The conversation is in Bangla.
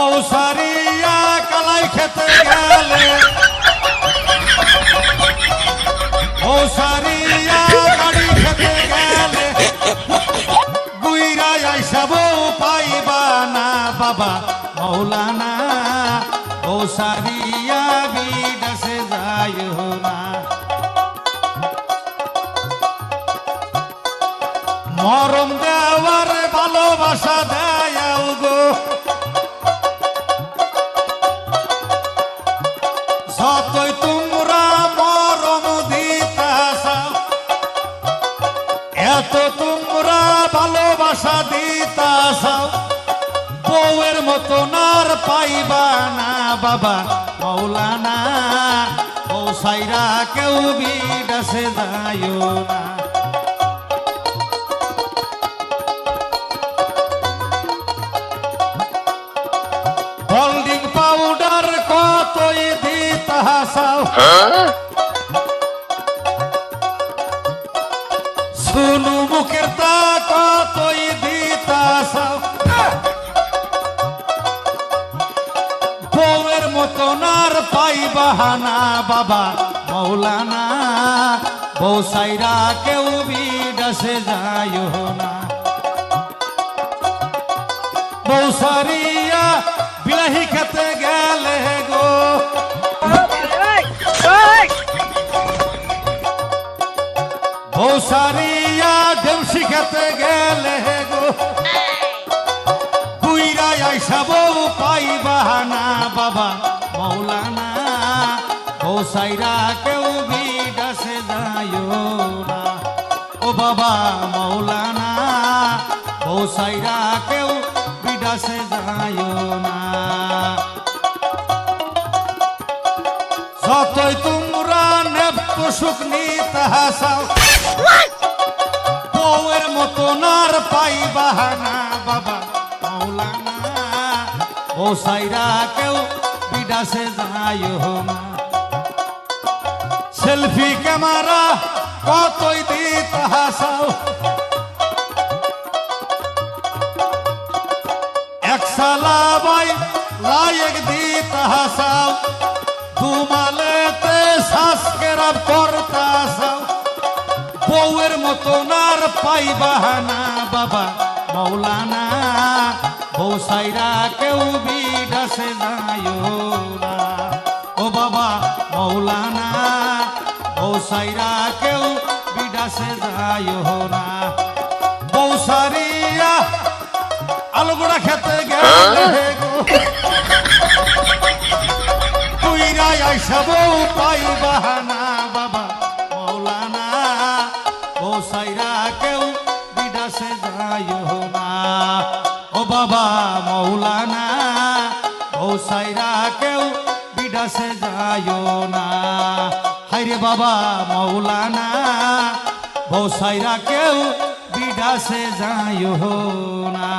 মৌসারিয়া কালাই খেতে গেলে মৌসারিয়া গাড়ি খেতে গেলে গুইরা আইসা বউ পাইবা না বাবা মৌলানা মৌসারিয়া বিদেশে যায় না মরম দেওয়ার ভালোবাসা দেয় গো যতই তোমরা মরম দিতাছাও এত তোমরা ভালোবাসা দিতাছাও বউয়ের মতন আর পাইবা না বাবা মৌলানা বউ সাইরা কেউ বিদেশে যায় না হোল্ডিং পাউডার কতই দিতাছাও শুনু মুখের তা কতই দিতাছাও বউয়ের মতন আর পাইবা না বাবা মৌলানা বউ সাইরা কেউ বিদেশে যায় না বউ সারিয়া বিলাহি খেতে গেলে গো বউ সারিয়া ঢেউসি খেতে গেলে গো গুইরা আইসা বউ পাইবা না বাবা মৌলানা বউ সাইরা কেউ বিদেশে যায় না ও বাবা মৌলানা বউ সাইরা কেউ বিদেশে যায় না যতই তোমরা নেপ্ত সুখ নিতাছাও বউয়ের মতন আর পাইবা না বাবা মৌলানা বউ সাইরা কেউ বিদেশে যায় না সেলফি ক্যামেরা কতই দিতাছাও একসালাবাই লায়ক দিতাছাও দুমালেতে সাসকেরাব করতাছাও বউয়ের মতন আর পাইবা না বাবা মৌলানা বউ সাইরা কেউ বিদেশে যায় না ও বাবা মৌলানা বউ সাইরা কেউ বিদেশে যায় না বউ সারিয়া আলুগুড়া খেতে গেলে গো তুইরা আইসা বউ পাইবা না বাবা মৌলানা বউ সাইরা কেউ বিদেশে যায় না ও বাবা মৌলানা বউ সাইরা কেউ বিদেশে যায় না হায়রে বাবা মৌলানা বউ সাইরা কেউ বিদেশে যায় না।